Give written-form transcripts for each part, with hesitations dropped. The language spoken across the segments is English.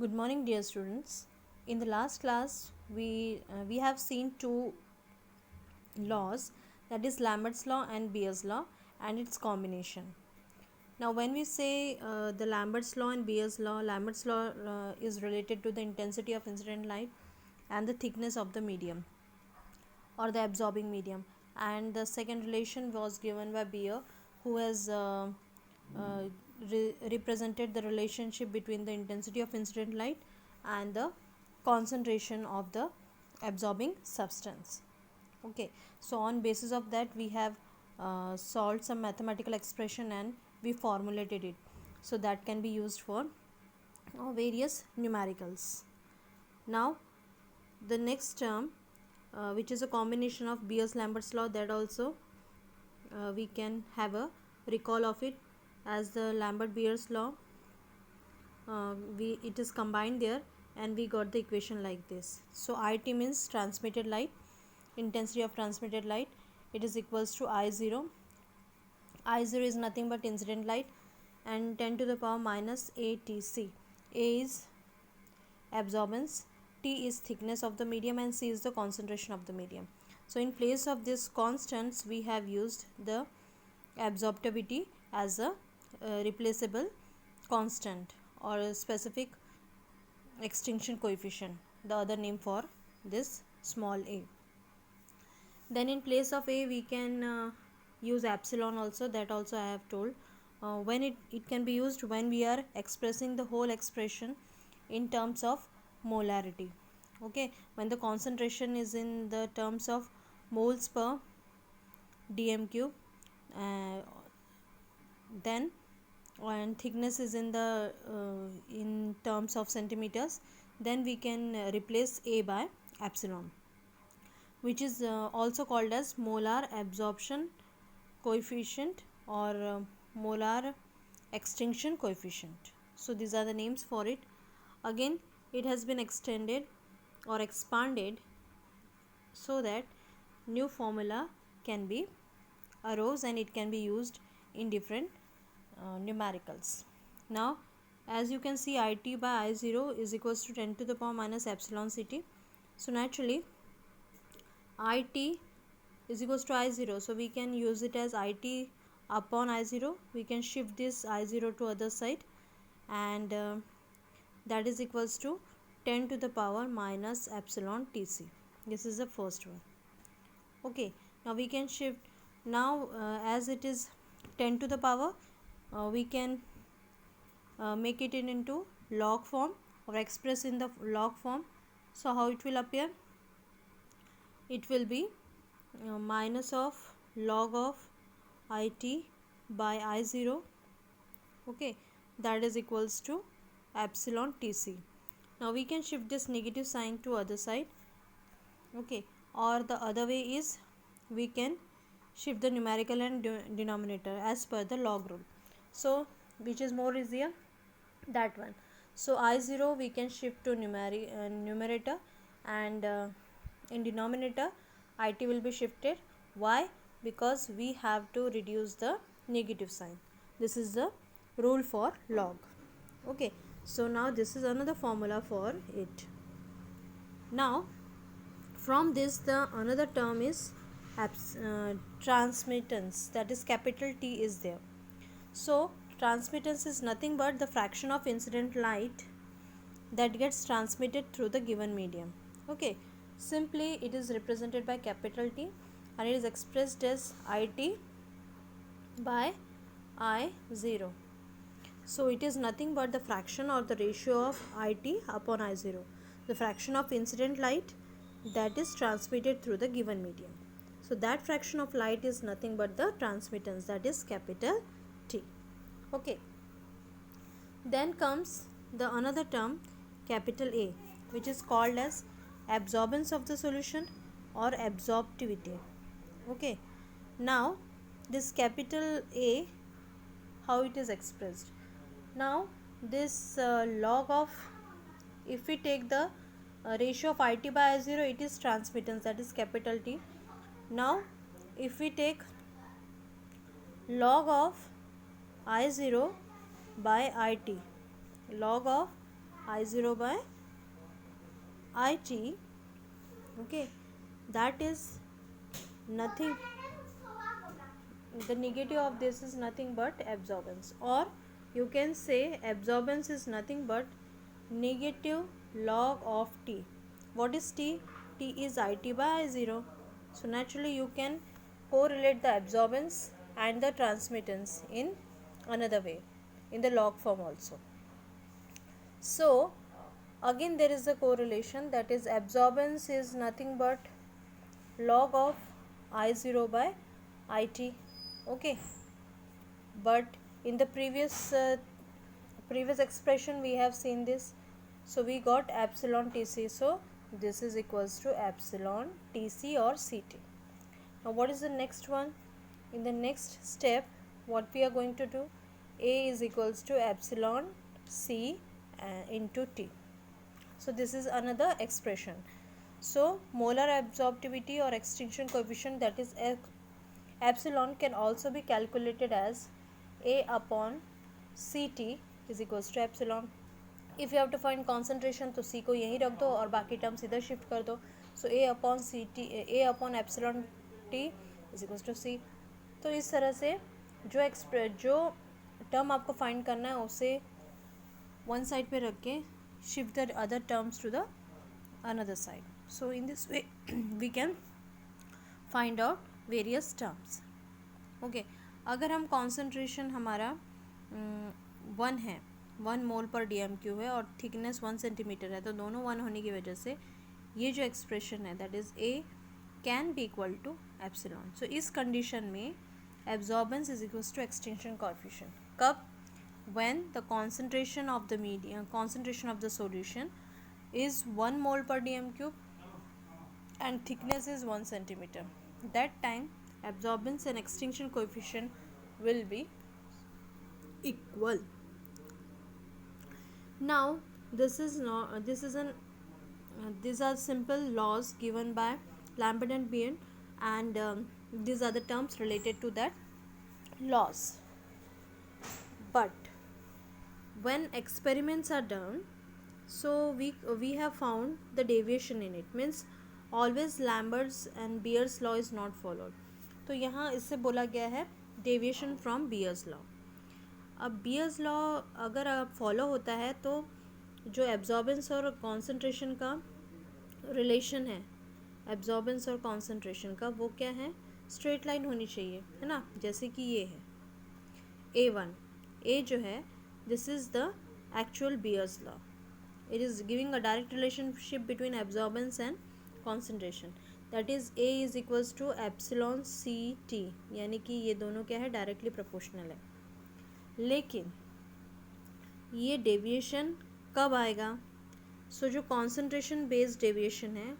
Good morning, dear students. In the last class, we have seen two laws, that is Lambert's law and Beer's law, and its combination. Now, when we say the Lambert's law and Beer's law, Lambert's law is related to the intensity of incident light and the thickness of the medium or the absorbing medium, and the second relation was given by Beer, who has uh, represented the relationship between the intensity of incident light and the concentration of the absorbing substance. Okay, so on basis of that we have solved some mathematical expression and we formulated it, so that can be used for various numericals. Now the next term, which is a combination of Beer's-Lambert's law, that also we can have a recall of it as the Lambert-Beer's law. It is combined there and we got the equation like this. So IT means transmitted light, intensity of transmitted light, it is equals to I0. I0 is nothing but incident light, and 10 to the power minus ATC. A is absorbance, T is thickness of the medium, and C is the concentration of the medium. So in place of this constants we have used the absorptivity as a replaceable constant or a specific extinction coefficient, the other name for this small a. Then in place of a we can use epsilon also, that also I have told. When it can be used when we are expressing the whole expression in terms of molarity. Okay, when the concentration is in the terms of moles per dm cube, then and thickness is in the in terms of centimeters, then we can replace a by epsilon, which is also called as molar absorption coefficient or molar extinction coefficient. So these are the names for it. Again, it has been extended or expanded so that new formula can be arose and it can be used in different numericals. Now as you can see, IT by I0 is equals to 10 to the power minus epsilon Ct. So naturally IT is equals to I0, so we can use it as IT upon I0. We can shift this I0 to other side, and that is equals to 10 to the power minus epsilon Tc. This is the first one. Okay, now we can shift. Now as it is 10 to the power, we can make it into log form or express in the log form. So how it will appear? It will be minus of log of IT by I0. Okay, that is equals to epsilon Tc. Now we can shift this negative sign to other side. Okay, or the other way is we can shift the numerical and denominator as per the log rule. So which is more easier? That one. So I0 we can shift to numerator, and in denominator IT will be shifted. Why? Because we have to reduce the negative sign. This is the rule for log. Okay, so now this is another formula for it. Now from this the another term is transmittance, that is capital T is there. So transmittance is nothing but the fraction of incident light that gets transmitted through the given medium. Okay, simply it is represented by capital T and it is expressed as IT by I0. So it is nothing but the fraction or the ratio of IT upon I0, the fraction of incident light that is transmitted through the given medium. So that fraction of light is nothing but the transmittance, that is capital T. Okay, then comes the another term capital A, which is called as absorbance of the solution or absorptivity. Okay, now this capital A, how it is expressed? Now this log of, if we take the ratio of IT by I0, it is transmittance, that is capital T. Now if we take log of I0 by IT, log of I0 by IT. Okay, that is nothing, the negative of this is nothing but absorbance, or you can say absorbance is nothing but negative log of T. What is T? T is IT by I0. So naturally you can correlate the absorbance and the transmittance in another way, in the log form also. So again there is a correlation, that is absorbance is nothing but log of I0 by IT. Okay, but in the previous expression we have seen this, so we got epsilon TC, so this is equals to epsilon TC or CT. Now what is the next one? In the next step what we are going to do, A is equals to epsilon C into T. So this is another expression. So molar absorptivity or extinction coefficient, that is epsilon, can also be calculated as A upon Ct is equals to epsilon. If you have to find concentration तो C को यहीं रख दो और बाकी term इधर shift कर दो. So A upon Ct, A upon epsilon T is equals to C. तो इस तरह से जो टर्म आपको फाइंड करना है उसे वन साइड पे रख के shift the other terms to the another side. So in this way we can find out various terms. Okay, अगर हम concentration हमारा 1 है, 1 मोल पर DMQ है और थिकनेस 1 सेंटीमीटर है, तो दोनों 1 होने की वजह से ये जो एक्सप्रेशन है that is A can be equal to epsilon. So इस कंडीशन में absorbance is equals to extension coefficient. कब? when the concentration of the medium, concentration of the solution is 1 mole per dm cube and thickness is 1 centimeter. That time absorbance and extinction coefficient will be equal. Now these are simple laws given by Lambert and Beer, and these are the terms related to that laws. But when experiments are done, so we have found the deviation in it, means always Lambert's and Beer's law is not followed. तो यहाँ इससे बोला गया है deviation from Beer's law. अब Beer's law अगर follow होता है तो जो एब्जॉर्बेंस और कॉन्सेंट्रेशन का रिलेशन है, एब्जॉर्बेंस और कॉन्सेंट्रेशन का, वो क्या है? स्ट्रेट लाइन होनी चाहिए, है ना, जैसे कि ये है A1. A जो है, this is the actual Beer's law. It is giving a direct relationship between absorbance and concentration. That is A is equals to epsilon CT, यानी कि ये दोनों क्या है? डायरेक्टली प्रोपोर्शनल है. लेकिन ये डेविएशन कब आएगा? सो जो कॉन्सेंट्रेशन बेस्ड डेविएशन है,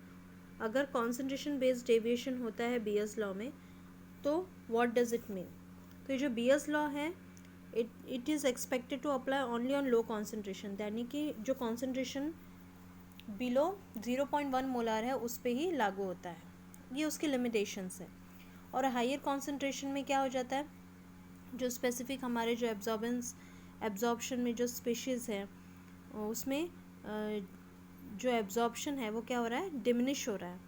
अगर कॉन्सेंट्रेशन बेस्ड डेविएशन होता है Beer's law में, तो व्हाट डज इट मीन? तो ये जो Beer's law है, it is expected to apply only on low concentration, यानी कि जो concentration below 0.1 मोलार है उस पे ही लागू होता है. ये उसकी limitations है. और हायर concentration में क्या हो जाता है, जो स्पेसिफिक हमारे जो एब्जॉर्प्शन में जो स्पीशीज़ है उसमें जो एब्जॉर्प्शन है वो क्या हो रहा है? डिमिनिश हो रहा है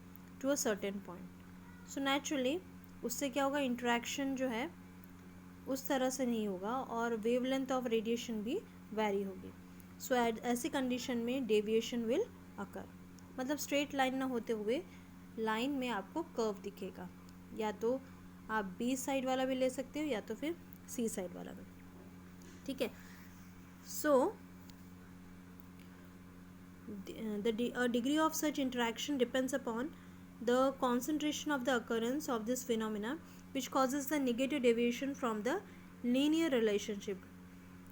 to a certain point. So naturally उससे क्या होगा? इंटरेक्शन जो है उस तरह से नहीं होगा और वेवलेंथ ऑफ रेडिएशन भी वैरी होगी. सो ऐसी कंडीशन में डेविएशन विल अकर, मतलब स्ट्रेट लाइन ना होते हुए लाइन में आपको कर्व दिखेगा. या तो आप बी साइड वाला भी ले सकते हो या तो फिर सी साइड वाला भी. ठीक है. सो the degree of such interaction depends upon the concentration of the occurrence of this phenomena, which causes the negative deviation from the linear relationship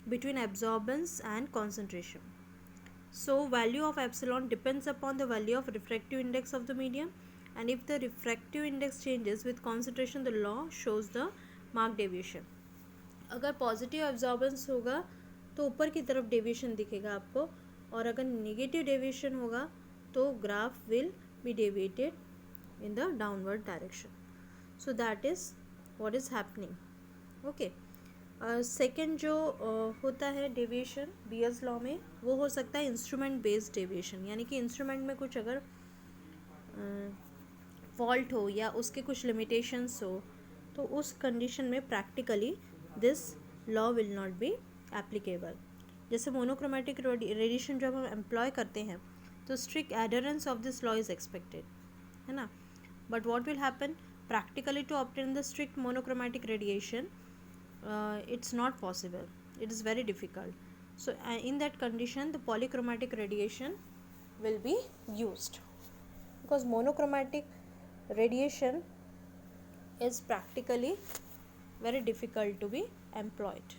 between absorbance and concentration. So value of epsilon depends upon the value of refractive index of the medium, and if the refractive index changes with concentration, the law shows the marked deviation. अगर positive absorbance होगा तो ऊपर की तरफ deviation दिखेगा आपको, और अगर नेगेटिव डेविएशन होगा तो graph will be deviated in the downward direction. So that is what is happening. Okay, second जो होता है डेविएशन बियर्स लॉ में, वो हो सकता है इंस्ट्रूमेंट बेस्ड डेविएशन, यानी कि इंस्ट्रूमेंट में कुछ अगर फॉल्ट हो या उसके कुछ लिमिटेशंस हो, तो उस कंडीशन में practically this law will not be applicable. जैसे मोनोक्रोमेटिक रेडिएशन जब हम एम्प्लॉय करते हैं तो strict adherence of this law is expected, है ना. But what will happen practically to obtain the strict monochromatic radiation, it's not possible, it is very difficult. So in that condition the polychromatic radiation will be used, because monochromatic radiation is practically very difficult to be employed.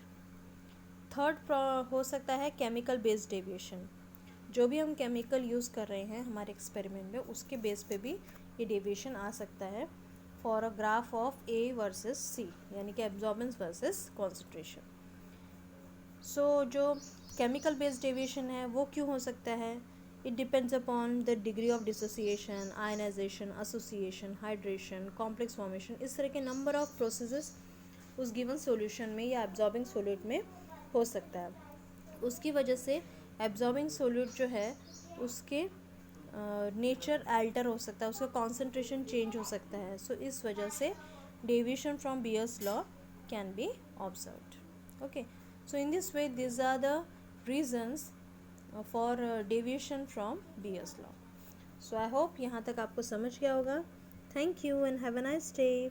Third हो सकता है chemical based deviation. जो भी हम chemical use कर रहे हैं हमारे एक्सपेरिमेंट में, उसके बेस पे भी ये डेविएशन आ सकता है for a graph of A versus C, यानी कि एब्जॉर्बेंस वर्सेस कॉन्सेंट्रेशन. सो जो केमिकल बेस्ड डेविएशन है वो क्यों हो सकता है? It depends upon the degree of dissociation, ionization, association, hydration, complex formation. इस तरह के नंबर ऑफ प्रोसेसेस उस गिवन सॉल्यूशन में या एब्जॉर्बिंग सॉल्यूट में हो सकता है. उसकी वजह से एब्जॉर्बिंग सॉल्यूट जो है उसके नेचर अल्टर हो सकता है, उसका कॉन्सेंट्रेशन चेंज हो सकता है. सो इस वजह से deviation from Beer's law can be observed. Okay, so in this way this are the reasons for deviation from Beer's law. So I hope यहाँ तक आपको समझ गया होगा. Thank you and have a nice day.